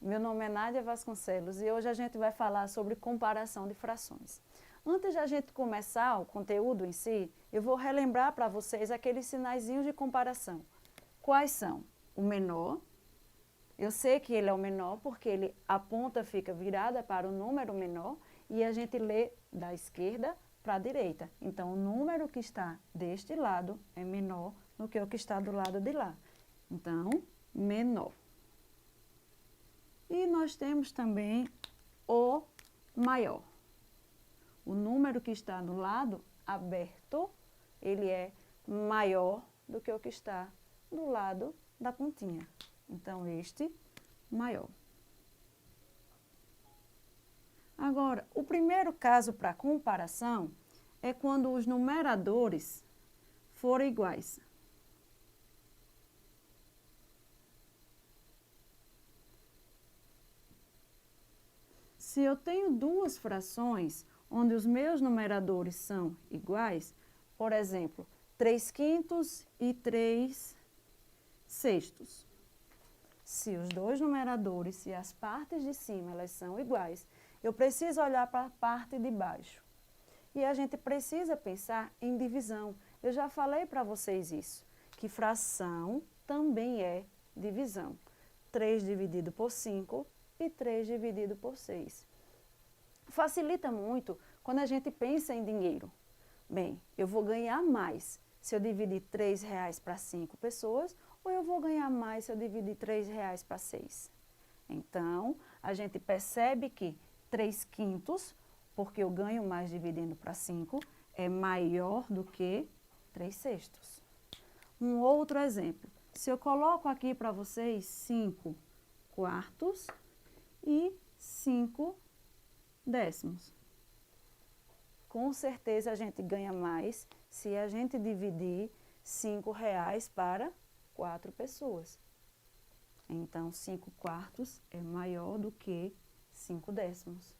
Meu nome é Nádia Vasconcelos e hoje a gente vai falar sobre comparação de frações. Antes de a gente começar o conteúdo em si, eu vou relembrar para vocês aqueles sinaizinhos de comparação. Quais são? O menor. Eu sei que ele é o menor porque a ponta fica virada para o número menor e a gente lê da esquerda para a direita. Então, o número que está deste lado é menor do que o que está do lado de lá. Então, menor. E nós temos também o maior. O número que está no lado aberto, ele é maior do que o que está do lado da pontinha. Então, este maior. Agora, o primeiro caso para comparação é quando os numeradores forem iguais. Se eu tenho duas frações onde os meus numeradores são iguais, por exemplo, 3/5 e 3/6. Se os dois numeradores e as partes de cima elas são iguais, eu preciso olhar para a parte de baixo. E a gente precisa pensar em divisão. Eu já falei para vocês isso, que fração também é divisão. 3 dividido por 5 e 3 dividido por 6. Facilita muito quando a gente pensa em dinheiro. Bem, eu vou ganhar mais se eu dividir R$3 para 5 pessoas, ou eu vou ganhar mais se eu dividir R$3 para 6. Então, a gente percebe que 3/5, porque eu ganho mais dividindo para 5, é maior do que 3/6. Um outro exemplo. Se eu coloco aqui para vocês 5/4 e 5/10. Com certeza a gente ganha mais se a gente dividir R$5 para 4 pessoas. Então, 5/4 é maior do que 5/10.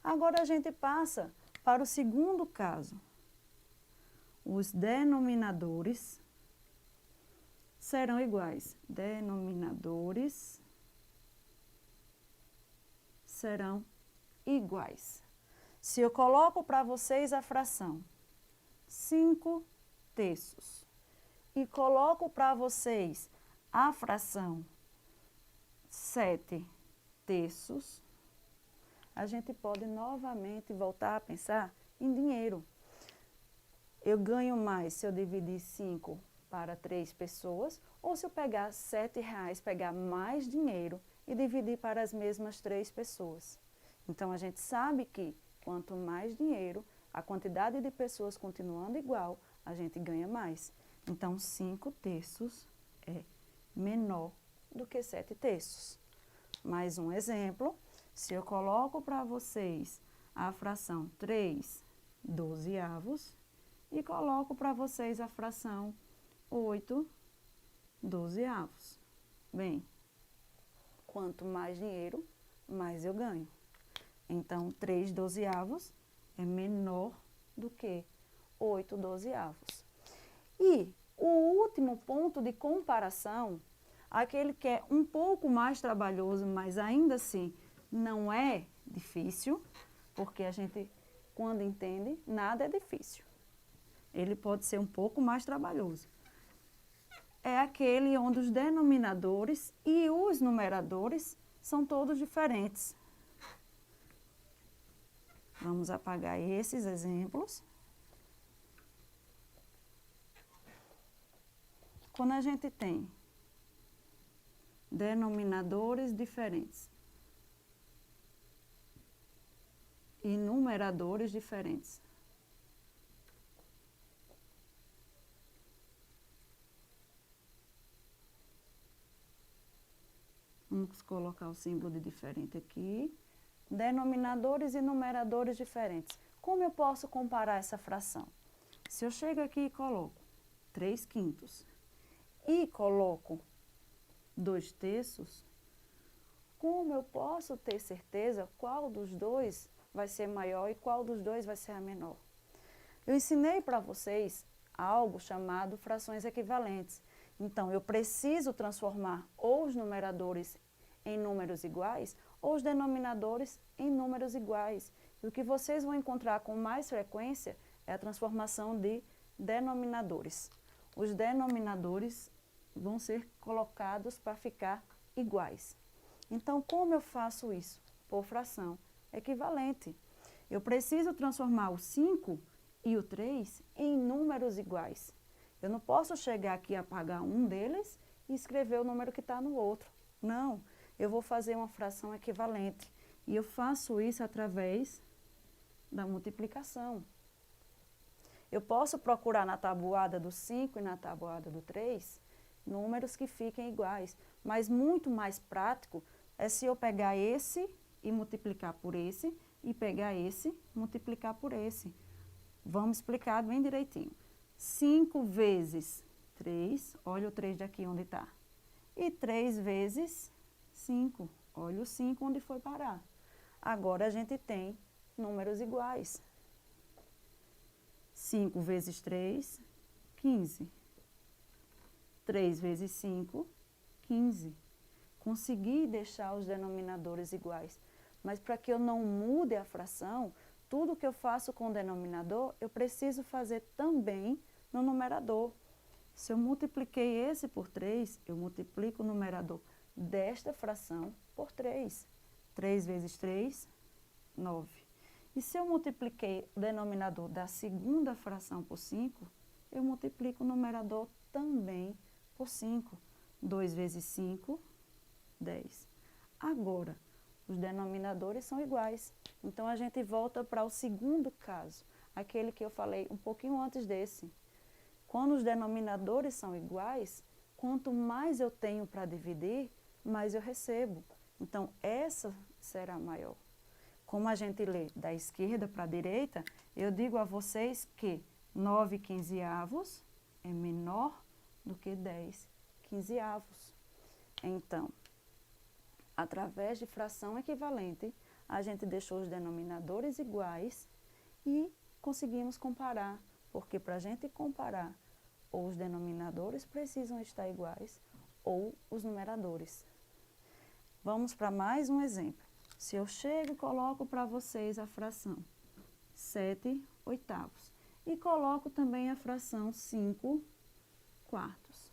Agora a gente passa para o segundo caso. Os denominadores serão iguais. Denominadores serão iguais. Se eu coloco para vocês a fração 5/3 e coloco para vocês a fração 7/3, a gente pode novamente voltar a pensar em dinheiro. Eu ganho mais se eu dividir 5 para 3 pessoas, ou se eu pegar R$7, pegar mais dinheiro e dividir para as mesmas 3 pessoas. Então, a gente sabe que quanto mais dinheiro, a quantidade de pessoas continuando igual, a gente ganha mais. Então, 5/3 é menor do que 7/3. Mais um exemplo, se eu coloco para vocês a fração 3/12 e coloco para vocês a fração 8/12. Bem, quanto mais dinheiro, mais eu ganho. Então, 3/12 é menor do que 8/12. E o último ponto de comparação, aquele que é um pouco mais trabalhoso, mas ainda assim não é difícil, porque a gente, quando entende, nada é difícil. Ele pode ser um pouco mais trabalhoso. É aquele onde os denominadores e os numeradores são todos diferentes. Vamos apagar esses exemplos. Quando a gente tem denominadores diferentes e numeradores diferentes, vamos colocar o símbolo de diferente aqui. Denominadores e numeradores diferentes. Como eu posso comparar essa fração? Se eu chego aqui e coloco 3/5 e coloco 2/3, como eu posso ter certeza qual dos dois vai ser maior e qual dos dois vai ser a menor? Eu ensinei para vocês algo chamado frações equivalentes. Então, eu preciso transformar os numeradores em números iguais ou os denominadores em números iguais. E o que vocês vão encontrar com mais frequência é a transformação de denominadores. Os denominadores vão ser colocados para ficar iguais. Então, como eu faço isso? Por fração equivalente. Eu preciso transformar o 5 e o 3 em números iguais. Eu não posso chegar aqui a apagar um deles e escrever o número que está no outro. Não, eu vou fazer uma fração equivalente. E eu faço isso através da multiplicação. Eu posso procurar na tabuada do 5 e na tabuada do 3 números que fiquem iguais, mas muito mais prático é se eu pegar esse e multiplicar por esse, e pegar esse e multiplicar por esse. Vamos explicar bem direitinho. 5 vezes 3, olha o 3 daqui onde está. E 3 vezes 5, olha o 5 onde foi parar. Agora a gente tem números iguais. 5 vezes 3, 15. 3 vezes 5, 15. Consegui deixar os denominadores iguais. Mas para que eu não mude a fração, tudo que eu faço com o denominador, eu preciso fazer também no numerador. Se eu multipliquei esse por 3, eu multiplico o numerador desta fração por 3. 3 vezes 3, 9. E se eu multipliquei o denominador da segunda fração por 5, eu multiplico o numerador também por 5. 2 vezes 5, 10. Agora, os denominadores são iguais. Então, a gente volta para o segundo caso, aquele que eu falei um pouquinho antes desse. Quando os denominadores são iguais, quanto mais eu tenho para dividir, mais eu recebo. Então, essa será maior. Como a gente lê da esquerda para a direita, eu digo a vocês que 9 quinzeavos é menor do que 10 quinzeavos. Então, através de fração equivalente, a gente deixou os denominadores iguais e conseguimos comparar, porque para a gente comparar, ou os denominadores precisam estar iguais, ou os numeradores. Vamos para mais um exemplo. Se eu chego e coloco para vocês a fração 7 oitavos e coloco também a fração 5 quartos,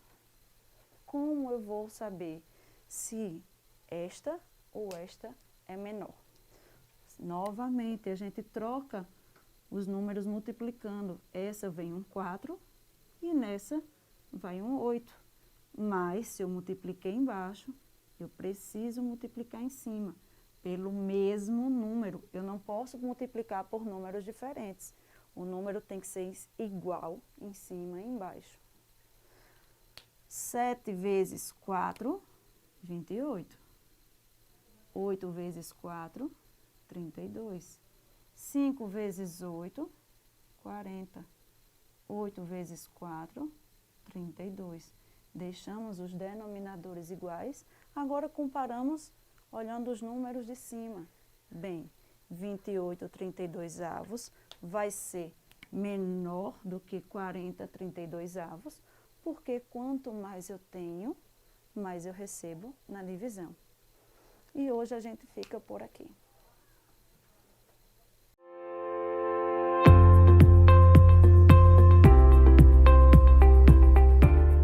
como eu vou saber se esta ou esta é menor? Novamente, a gente troca os números multiplicando. Essa vem um 4 e nessa vai um 8. Mas, se eu multipliquei embaixo, eu preciso multiplicar em cima, pelo mesmo número. Eu não posso multiplicar por números diferentes. O número tem que ser igual em cima e embaixo. 7 vezes 4, 28. 8 vezes 4, 32. 5 vezes 8, 40. 8 vezes 4, 32. Deixamos os denominadores iguais. Agora comparamos olhando os números de cima. Bem, 28 32avos vai ser menor do que 40 32avos, porque quanto mais eu tenho, mais eu recebo na divisão. E hoje a gente fica por aqui.